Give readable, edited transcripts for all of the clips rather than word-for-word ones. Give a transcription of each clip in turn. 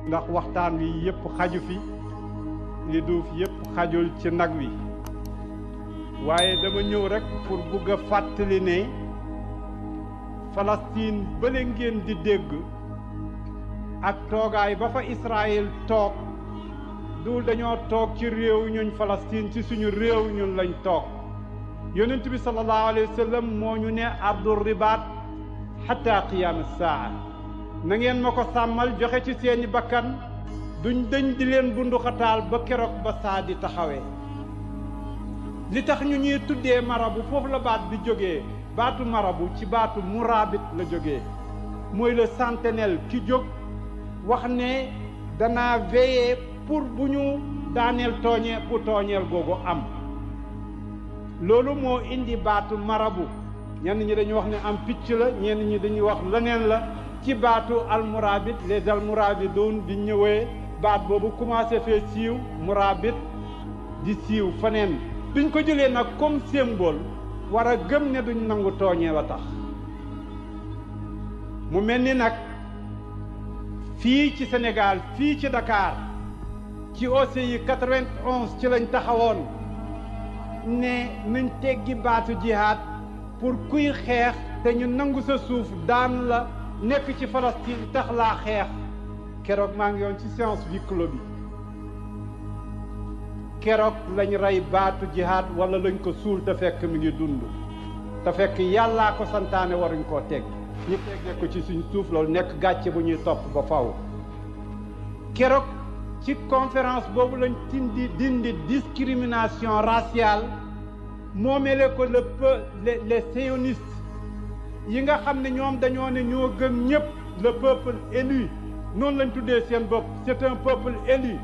ndax waxtaan wi yëpp xaju fi li duuf yëpp xajul ci nag wi waaye dama ñëw rek pour bugg a fàttali ne Palestine bële ngeen di dégg ak toogaay ba fa Israël toog dul dañoo toog ci réew ñuñ Palestine ci suñu réew ñun lañ toog yonent bi sallallahu alayhi wa sallam moo ñu ne ardu ribaat xatta qiyaam saa na ngeen ma ko sàmmal joxe ci seeni bakkan duñ dañ di leen bunduxataal ba keroog ba saa di taxawee li tax ñu ñuy tuddee marabu foofu la baat bi jógee baatu marabu ci baatu muraabit la jógee mooy le sentinelle ki jóg wax ne danaa veiller pour bu ñu daaneel tooñee bu tooñeel googu am loolu moo indi baatu marabu ñenn ñi dañuy wax ne am picc la ñenn ñi dañuy wax leneen la ci baatu almurabit les almurabidoun di ñëwee baat boobu commencé fee siiw murabit di siiw faneen duñ ko jëlee nag comme symbole war a gëm ne duñ nangu tooñee la tax mu mel ni nag fii ci Sénégal fii ci Dakar ci OCI 91 ci lañ taxawoon ne nañ teggi baatu jihaad pour kuy xeex te ñu nangu sa suuf daan la nekk ci Palestine tax laa xeex keroog maa ngi yoon ci séance huis clos bi keroog lañ rey baatu jihaad wala lañ ko suul te fekk mi ngi dund te fekk yàllaa ko santaane waruñ koo teg ñu teggee ko ci suñ suuf loolu nekk gàcce bu ñuy topp ba faw keroog ci conférence boobu lañ dindi discrimination raciale moomele ko les sionistes yi nga xam ne ñoom dañoo ne ñoo gën ñëpp le peuple élu noonu lañ tuddee seen bopp c'est un peuple élu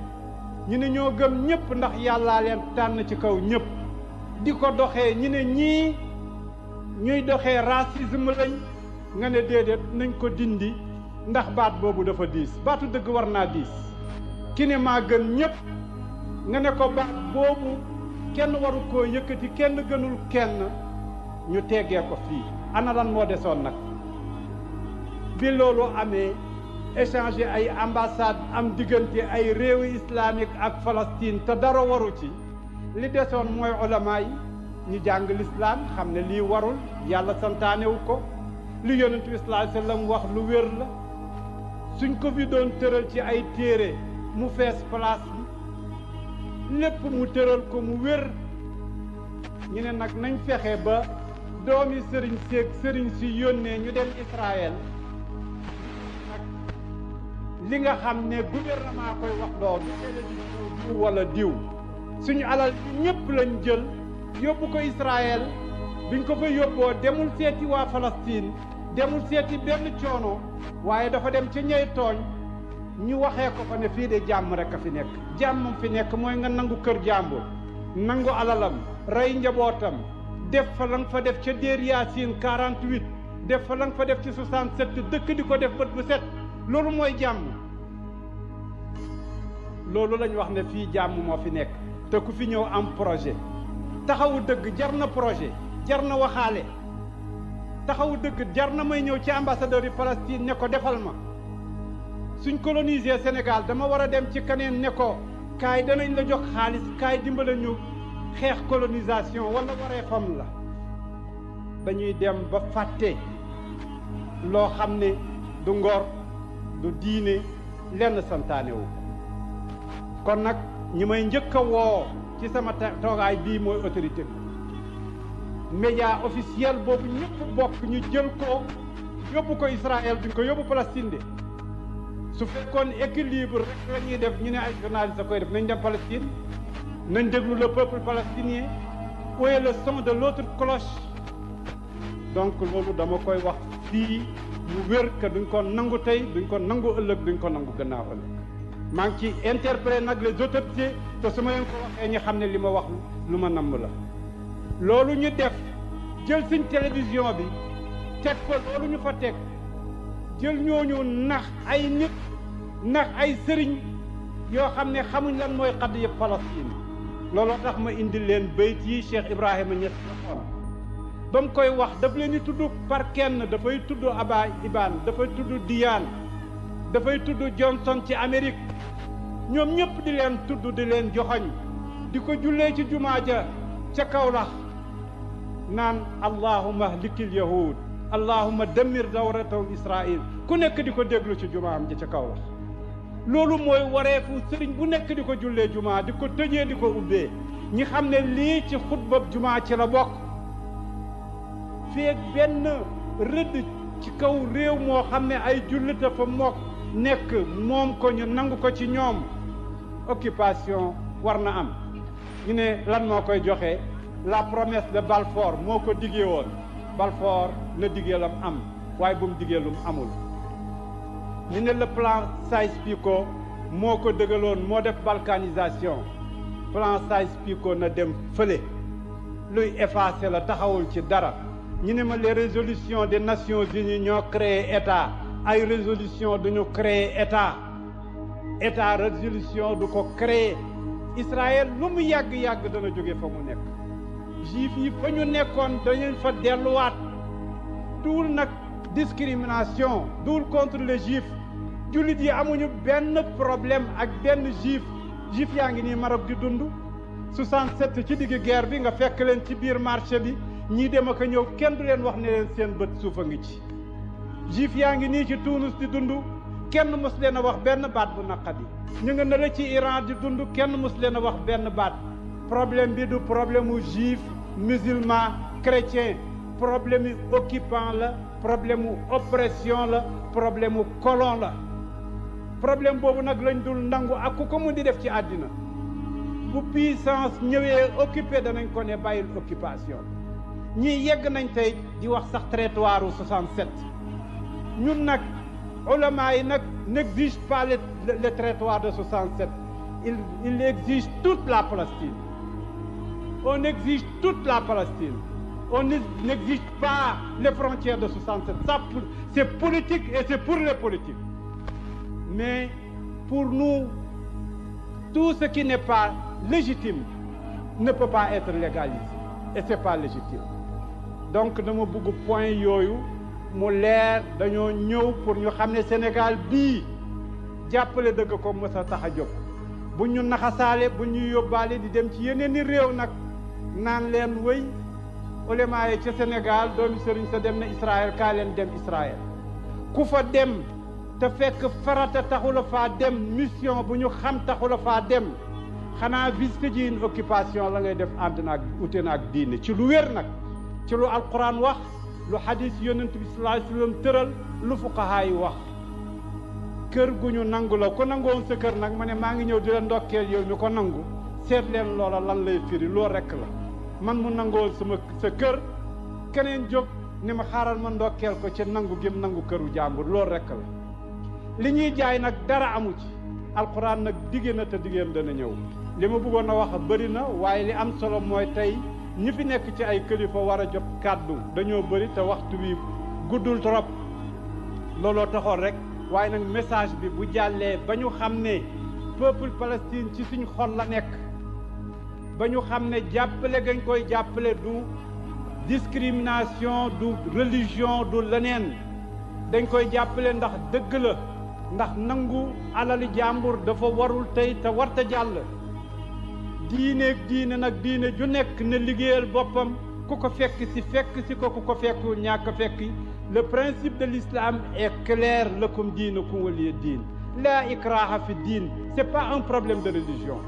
ñu ne ñoo gëm ñëpp ndax yàllaa leen tànn ci kaw ñëpp di ko doxee ñu ne ñii ñuy doxee racisme lañ nga ne déedéet nañ ko dindi ndax baat boobu dafa diis baatu dëgg war naa diis ki ne maa gën ñëpp nga ne ko baat boobu kenn waru koo yëkkati kenn gënul kenn ñu teggee ko fii ana lan moo desoon nag bi loolu amee échanger ay ambassade am diggante ay réewu islamique ak Palestine te dara waru ci li desoon mooy ulama yi ñu jàng l'islam xam ne lii warul yàlla santaanewu ko li yonent bi sallallahu alayhi wasallam wax lu wér la suñ ko fi doon tëral ci ay téere mu fees place bi lépp mu tëral ko mu wér ñu ne nag nañ fexe ba doomi sëriñ seeg sëriñ si yónnee ñu dem Israël li nga xam ne gouvernement koy wax loolu diw wala diw suñu alal ñëpp lañ jël yóbbu ko Israël biñ ko fa yóbboo demul seeti waa Palestine demul seeti benn coono waaye dafa dem ca ñey tooñ ñu waxee ko fa ne fii de jàmm rek a fi nekk jàmm fi nekk mooy nga nangu kër jàmbur nangu alalam rey njabootam def fa la nga fa def ca Déer Yaasin 48 def fa la nga fa def ci 67 dëkk di ko def bët bu set loolu mooy jàmm loolu lañ wax ne fii jàmm moo fi nekk te ku fi ñëw am projet taxawu dëgg jar na projet jar na waxaale taxawu dëgg jar na may ñëw ci ambassadeur yi Palestine ne ko defal ma suñ colonisé Sénégal dama war a dem ci keneen ne ko kaay danañ la jox xaalis kaay dimbale ñu xeex colonisation wala waree fam la dañuy dem ba fàtte loo xam ne du ngor du diine lenn santaane wu kon nag ñi may njëkk a woo ci sama toogaay bii mooy autorité bi média officiel boobu ñëpp bokk ñu jël ko yóbbu ko Israël duñ ko yóbbu Palestine de su fekkoon équilibre rek la ñuy def ñu ne ay journaliste a koy def nañ dem Palestine nañ déglu le peuple palestinien où est le son de l'autre cloche donc loolu dama koy wax fii mu wér que duñ ko nangu tey duñ ko nangu ëllëg duñ ko nangu gannaaw ëllëg maa ngi ci interpellé nag les autorités te su ma leen ko waxee ñu xam ne li ma wax lu ma namm la loolu ñu def jël suñ télévision bi teg fa loolu ñu fa teg jël ñooñu nax ay nit nax ay sëriñ yoo xam ne xamuñ lan mooy xaddiya Palestine looloo tax ma indi leen bayt yi Cheikh Ibrahima Niass waxoon ba mu koy wax daf leen di tudd par kenn dafay tudd Aba Ibaan dafay tudd Diyaan dafay tudd Johnson ci Amérique ñoom ñëpp di leen tudd di leen joxoñ di ko jullee ci jumaa ja ca Kawlax naan allahumma ahlikil yahud allahumma dammir dawrataw Israil ku nekk di ko déglu ci jumaam ja ca Kawlax loolu mooy wareefu sëriñ bu nekk di ko jullee jumaa di ko tëjee di ko ubbee ñi xam ne lii ci xutbab jumaa ci la bokk feeg benn rëdd ci kaw réew moo xam ne ay jullita fa mokk nekk moom ko ñu nangu ko ci ñoom occupation war na am ñu ne lan moo koy joxe la promesse de Balfour moo ko diggee woon Balfour na diggee lam am waaye bu mu diggee lum amul ñu ne le plan Sykes-Picot moo ko dëggaloon moo def balkanisation plan Sykes-Picot na dem fële luy effacé la taxawul ci dara ñu ne ma les résolutions des Nations Unies ñoo créé état ay résolution duñu créé état résolution du ko créé Israël lu mu yàgg-yàgg dana jóge fa mu nekk juif yi fa ñu nekkoon dañu fa delluwaat duul nag discrimination duul contre les juifs jullit yi amuñu benn problème ak benn juif yaa ngi nii Maroc di dund 67 ci digg guerre bi nga fekk leen ci biir marché bi ñii dem ak a ñëw kenn du leen wax ne leen seen bët suuf a ngi ci juif yaa ngi nii ci Tunis di dund kenn mos leen a wax benn baat bu naqadi ñu nga ne ci Iran di dund kenn mos leen a wax benn baat problème bi du problème mu juif musulman chrétien problème mu occupant la problème mu oppression la problème mu colon la problème boobu nag lañ dul nangu ak ku ko mun di def ci àddina bu puissance ñëwee occupé danañ ko ne bàyyil occupation ñii yegg nañ tey di wax sax territoire u 67 ñun nag ulama yi nag n'exige pas le territoire de 67 il exige toute la Palestine on exige toute la Palestine on n'exige pas les frontières de 67 ça c'est politique et c'est pour les politiques mais pour nous tout ce qui n'est pas légitime ne peut pas être légalisé et c'est pas légitime donc dama bëgg point yooyu mu leer dañoo ñëw pour ñu xam ne Sénégal bii jàppale dëgg ko mës a tax a jóg bu ñu naxasaale bu ñu yóbbaale di dem ci yeneen i réew nag naan leen wëy ulama yi ca Sénégal doomi sëriñ sa dem na Israël kaa leen dem Israël ku fa dem te fekk farata taxula faa dem mission bu ñu xam taxula faa dem xanaa visite ji une occupation la ngay def ànd naag ute naag diine ci lu wér nag ci lu alquran wax lu hadis yonent bi sallallahu alayhi wasallam tëral lu fuqahaa yi wax kër gu ñu nangu la ku nangoon sa kër nag ma ne maa ngi ñëw di la ndokkeel yow ñu ko nangu seet leen loola lan lay firi loolu rekk la man mu nangoon sa kër keneen jóg ni ma xaaral ma ndokkeel ko ci nangu gim nangu këru jàmbur loolu rekk la li ñuy jaay nag dara amu ci alquran nag digée na te diggéen dana ñëw li ma bëggoon a wax bëri na waaye li am solo mooy tey ñi fi nekk ci ay kilifa war a jot kàddu dañoo bëri te waxtu wi guddul trop looloo taxoon rek waaye nag message bi bu jàllee ba ñu xam ne peuple Palestine ci suñ xol la nekk ba ñu xam ne jàppale gañ koy jàppale du discrimination du religion du leneen dañ koy jàppale ndax dëgg la ndax nangu alali jàmbur dafa warul tey te warta jàll diine nag diine ju nekk ne liggéeyal boppam ku ko fekk si ko ku ko fekkul ñàkk fekki le principe de l'islam est clair lakum diinukum waliya diin la ikraha fi diin c'est pas un problème de religion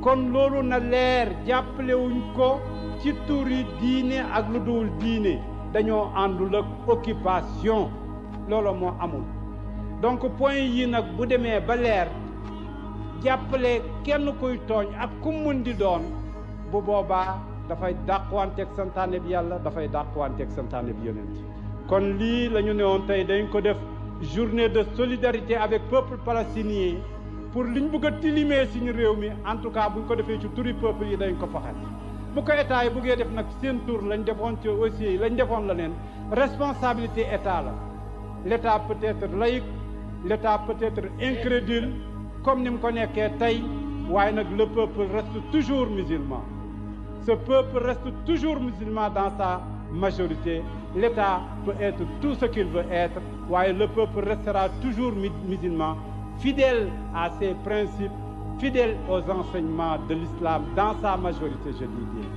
kon loolu na leer jàppalewuñ ko ci turi diine ak lu dul diine dañoo àndul ak occupation loolu moo amul donc point yi nag bu demee ba leer jàppale kenn kuy tooñ ak ku mun di doon bu boobaa dafay dàqwanteeg santaane bi yàlla dafay dàqwanteeg santaane bi yonent kon lii la ñu ne woon tey dañ ko def journée de solidarité avec peuple palestinien pour liñ bëgg a tilimee suñu réew mi en tout cas buñ ko defee ci turi peuple yi dañ ko faxal bu ko état yi bëggee def nag seen tour lañ defoon ci aussi lañ defoon la neen responsabilité état la l'état peut être laïque l'état peut être incrédule comme ni mu ko nekkee tey waaye nag le peuple reste toujours musulman ce peuple reste toujours musulman dans sa majorité l'État peut être tout ce qu'il veut être, waaye le peuple restera toujours musulman, fidèle à ses principes, fidèle aux enseignements de l'islam dans sa majorité, je dis bien.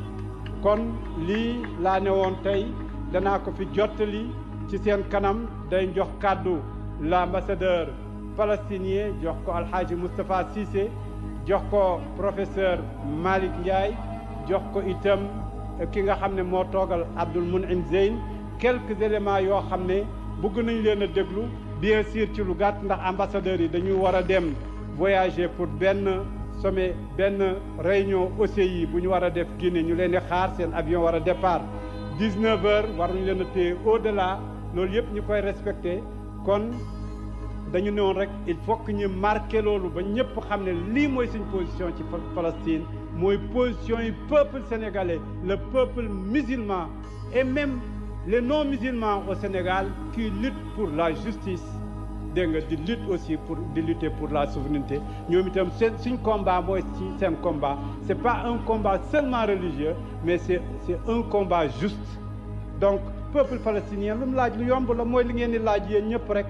kon lii laa ne woon tey danaa ko fi jottali ci seen kanam day jox kàddu l'ambassadeur palestinien, jox ko Alhaji Moustapha Cissé, jox ko professeur Malick Ndiaye, jox ko itam ki nga xam ne moo toogal Abdoul Mounim Zeyn, quelques éléments yoo xam ne bëgg nañ leen a déglu bien sûr ci lu gàtt ndax ambassadeurs yi dañuy war a dem voyager pour benn sommet benn réunion OCI bu ñu war a def Guinée ñu leen di xaar seen avion war a départ 19h war nañu leen a téye au-delà loolu yëpp ñu koy respecté kon dañu ne woon rek il faut que ñu marqué loolu ba ñëpp xam ne lii mooy suñ position ci Palestine mooy position yi peuple sénégalais le peuple musulman et même les non-musulmans au Sénégal qui luttent pour la justice dégg nga di lutte aussi di lutter pour la souveraineté ñoom itam suñ combat mooy ci seen combat c'est pas un combat seulement religieux mais c'est un combat juste donc peuple palestinien lu mu laaj lu yomb la mooy li ngeen di laaj yéen ñëpp rek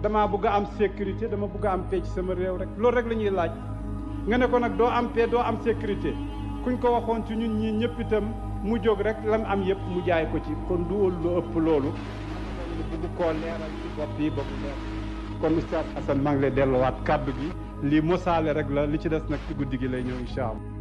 damaa bëgg a am sécurité dama bëgg a am paix ci sama réew rek loolu rek la ñuy laaj nga ne ko nag doo am paix doo am sécurité kuñ ko waxoon ci ñun ñii ñëpp itam mu jóg rek lam am yëpp mu jaay ko ci kon du lu ëpp loolu bëgg koo leeral ci bopp yi ba mu leer kon Oustaz Assane maa ngi lay delluwaat kàddu gi lii mosaale rek la li ci des nag ci guddi gi lay ñëw incha allah